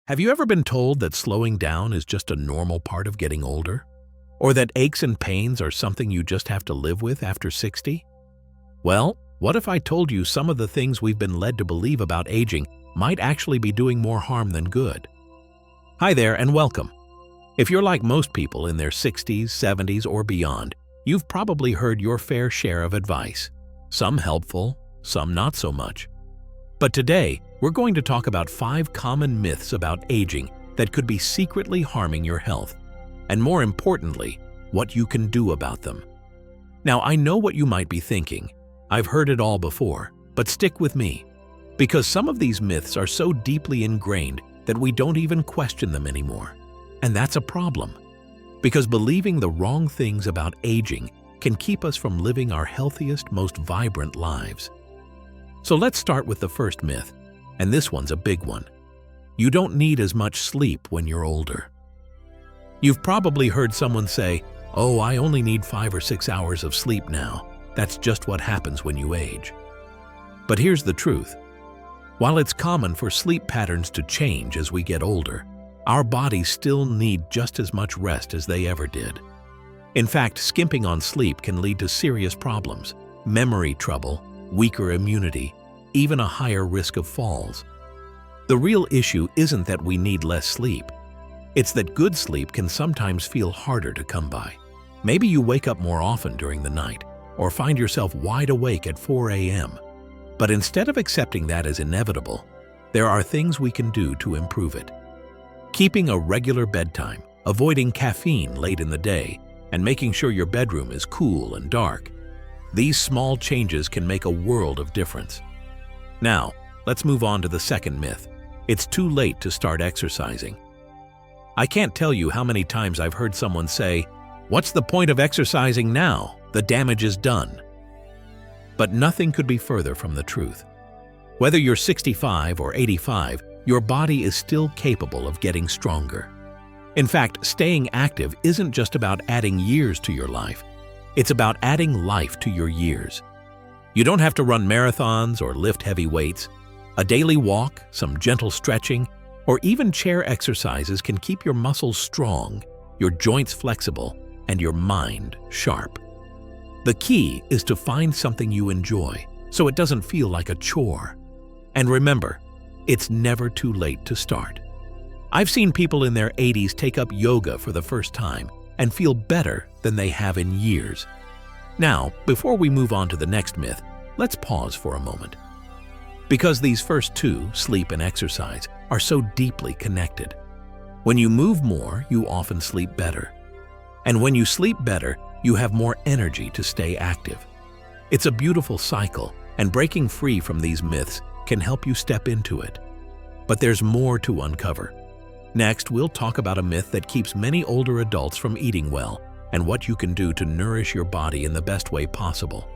Have you ever been told that slowing down is just a normal part of getting older? Or that aches and pains are something you just have to live with after 60? Well, what if I told you some of the things we've been led to believe about aging might actually be doing more harm than good? Hi there and welcome. If you're like most people in their 60s, 70s, or beyond, you've probably heard your fair share of advice. Some helpful, some not so much. But today, we're going to talk about 5 common myths about aging that could be secretly harming your health, and more importantly, what you can do about them. Now, I know what you might be thinking. I've heard it all before, but stick with me, because some of these myths are so deeply ingrained that we don't even question them anymore. And that's a problem, because believing the wrong things about aging can keep us from living our healthiest, most vibrant lives. So let's start with the first myth, and this one's a big one. You don't need as much sleep when you're older. You've probably heard someone say, "Oh, I only need 5 or 6 hours of sleep now. That's just what happens when you age." But here's the truth. While it's common for sleep patterns to change as we get older, our bodies still need just as much rest as they ever did. In fact, skimping on sleep can lead to serious problems: memory trouble, weaker immunity, even a higher risk of falls. The real issue isn't that we need less sleep. It's that good sleep can sometimes feel harder to come by. Maybe you wake up more often during the night, or find yourself wide awake at 4 a.m. But instead of accepting that as inevitable, there are things we can do to improve it. Keeping a regular bedtime, avoiding caffeine late in the day, and making sure your bedroom is cool and dark. These small changes can make a world of difference. Now, let's move on to the second myth. It's too late to start exercising. I can't tell you how many times I've heard someone say, "What's the point of exercising now? The damage is done." But nothing could be further from the truth. Whether you're 65 or 85, your body is still capable of getting stronger. In fact, staying active isn't just about adding years to your life. It's about adding life to your years. You don't have to run marathons or lift heavy weights. A daily walk, some gentle stretching, or even chair exercises can keep your muscles strong, your joints flexible, and your mind sharp. The key is to find something you enjoy so it doesn't feel like a chore. And remember, it's never too late to start. I've seen people in their 80s take up yoga for the first time and feel better than they have in years. Now, before we move on to the next myth, let's pause for a moment. Because these first two, sleep and exercise, are so deeply connected. When you move more, you often sleep better. And when you sleep better, you have more energy to stay active. It's a beautiful cycle, and breaking free from these myths can help you step into it. But there's more to uncover. Next, we'll talk about a myth that keeps many older adults from eating well and what you can do to nourish your body in the best way possible.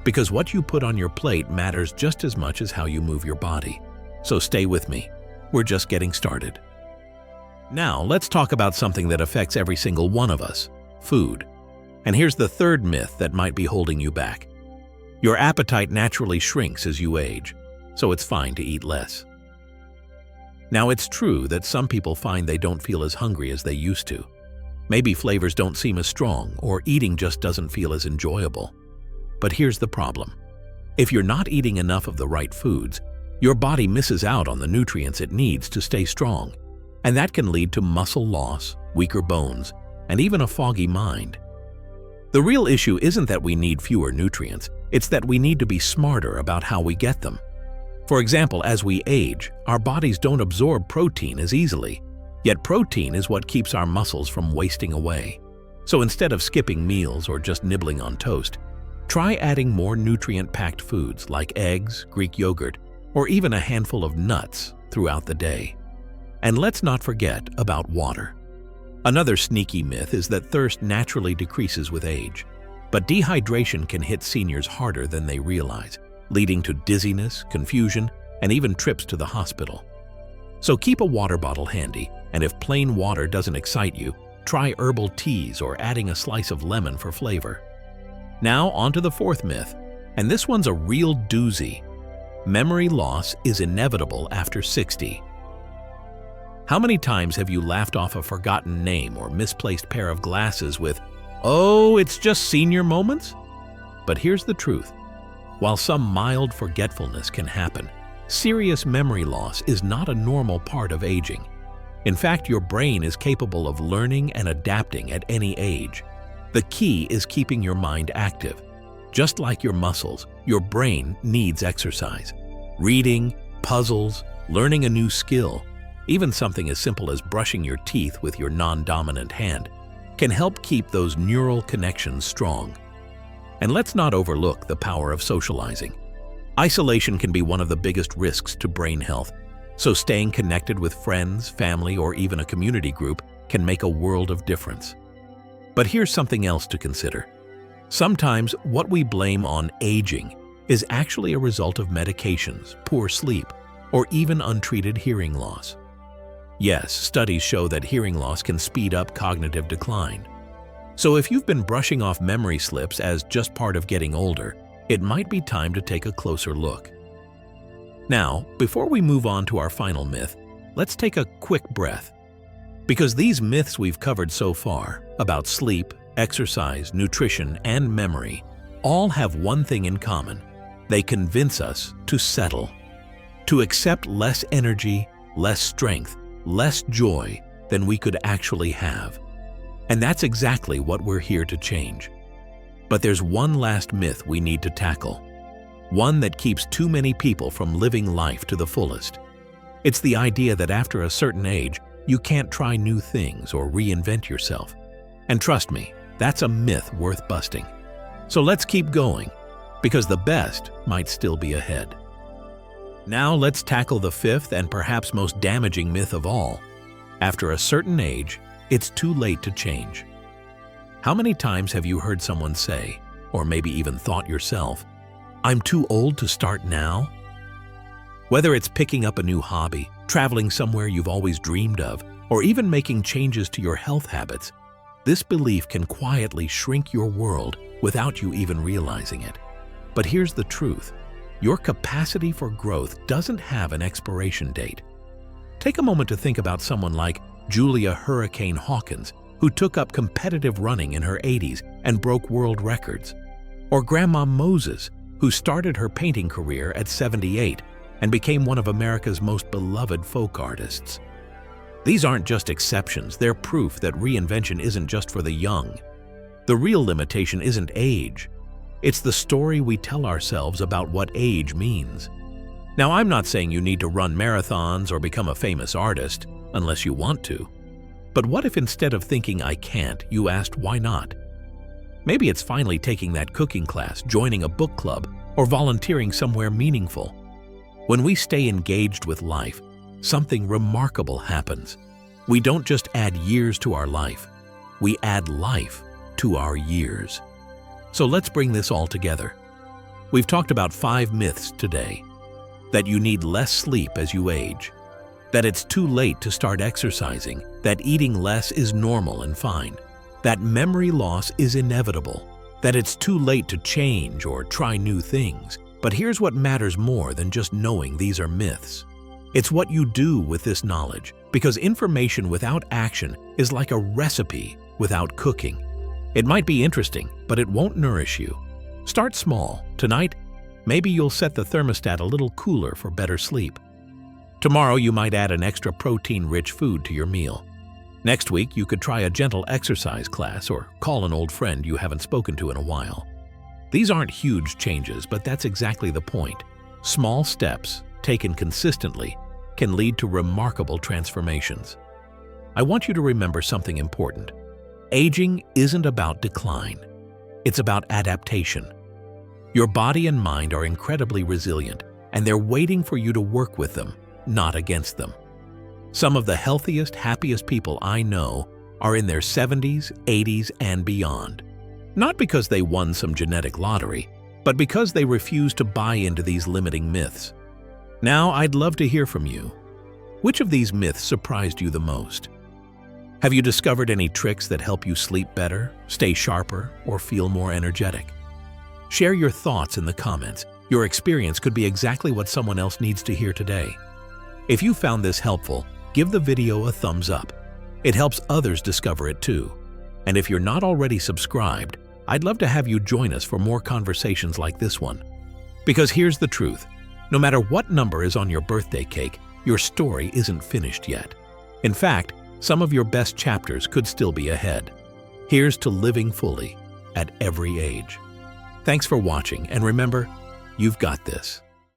Because what you put on your plate matters just as much as how you move your body. So stay with me. We're just getting started. Now, let's talk about something that affects every single one of us: food. And here's the third myth that might be holding you back. Your appetite naturally shrinks as you age, so it's fine to eat less. Now, it's true that some people find they don't feel as hungry as they used to. Maybe flavors don't seem as strong, or eating just doesn't feel as enjoyable. But here's the problem. If you're not eating enough of the right foods, your body misses out on the nutrients it needs to stay strong, and that can lead to muscle loss, weaker bones, and even a foggy mind. The real issue isn't that we need fewer nutrients, it's that we need to be smarter about how we get them. For example, as we age, our bodies don't absorb protein as easily, yet protein is what keeps our muscles from wasting away. So instead of skipping meals or just nibbling on toast, try adding more nutrient-packed foods like eggs, Greek yogurt, or even a handful of nuts throughout the day. And let's not forget about water. Another sneaky myth is that thirst naturally decreases with age, but dehydration can hit seniors harder than they realize, leading to dizziness, confusion, and even trips to the hospital. So keep a water bottle handy, and if plain water doesn't excite you, try herbal teas or adding a slice of lemon for flavor. Now on to the fourth myth, and this one's a real doozy. Memory loss is inevitable after 60. How many times have you laughed off a forgotten name or misplaced pair of glasses with, "Oh, it's just senior moments"? But here's the truth. While some mild forgetfulness can happen, serious memory loss is not a normal part of aging. In fact, your brain is capable of learning and adapting at any age. The key is keeping your mind active. Just like your muscles, your brain needs exercise. Reading, puzzles, learning a new skill, even something as simple as brushing your teeth with your non-dominant hand, can help keep those neural connections strong. And let's not overlook the power of socializing. Isolation can be one of the biggest risks to brain health, so staying connected with friends, family, or even a community group can make a world of difference. But here's something else to consider. Sometimes what we blame on aging is actually a result of medications, poor sleep, or even untreated hearing loss. Yes, studies show that hearing loss can speed up cognitive decline. So if you've been brushing off memory slips as just part of getting older, it might be time to take a closer look. Now, before we move on to our final myth, let's take a quick breath. Because these myths we've covered so far, about sleep, exercise, nutrition, and memory, all have one thing in common. They convince us to settle, to accept less energy, less strength, less joy than we could actually have. And that's exactly what we're here to change. But there's one last myth we need to tackle, one that keeps too many people from living life to the fullest. It's the idea that after a certain age, you can't try new things or reinvent yourself. And trust me, that's a myth worth busting. So let's keep going, because the best might still be ahead. Now let's tackle the fifth and perhaps most damaging myth of all. After a certain age, it's too late to change. How many times have you heard someone say, or maybe even thought yourself, "I'm too old to start now"? Whether it's picking up a new hobby, traveling somewhere you've always dreamed of, or even making changes to your health habits, this belief can quietly shrink your world without you even realizing it. But here's the truth. Your capacity for growth doesn't have an expiration date. Take a moment to think about someone like Julia Hurricane Hawkins, who took up competitive running in her 80s and broke world records. Or Grandma Moses, who started her painting career at 78 and became one of America's most beloved folk artists. These aren't just exceptions, they're proof that reinvention isn't just for the young. The real limitation isn't age. It's the story we tell ourselves about what age means. Now, I'm not saying you need to run marathons or become a famous artist, unless you want to. But what if instead of thinking "I can't," you asked "why not"? Maybe it's finally taking that cooking class, joining a book club, or volunteering somewhere meaningful. When we stay engaged with life, something remarkable happens. We don't just add years to our life, we add life to our years. So let's bring this all together. We've talked about 5 myths today. That you need less sleep as you age, that it's too late to start exercising, that eating less is normal and fine, that memory loss is inevitable, that it's too late to change or try new things. But here's what matters more than just knowing these are myths. It's what you do with this knowledge, because information without action is like a recipe without cooking. It might be interesting, but it won't nourish you. Start small. Tonight, maybe you'll set the thermostat a little cooler for better sleep. Tomorrow, you might add an extra protein-rich food to your meal. Next week, you could try a gentle exercise class or call an old friend you haven't spoken to in a while. These aren't huge changes, but that's exactly the point. Small steps, taken consistently, can lead to remarkable transformations. I want you to remember something important. Aging isn't about decline. It's about adaptation. Your body and mind are incredibly resilient, and they're waiting for you to work with them, not against them. Some of the healthiest, happiest people I know are in their 70s, 80s, and beyond. Not because they won some genetic lottery, but because they refuse to buy into these limiting myths. Now, I'd love to hear from you. Which of these myths surprised you the most? Have you discovered any tricks that help you sleep better, stay sharper, or feel more energetic? Share your thoughts in the comments. Your experience could be exactly what someone else needs to hear today. If you found this helpful, give the video a thumbs up. It helps others discover it too. And if you're not already subscribed, I'd love to have you join us for more conversations like this one. Because here's the truth. No matter what number is on your birthday cake, your story isn't finished yet. In fact, some of your best chapters could still be ahead. Here's to living fully at every age. Thanks for watching, and remember, you've got this.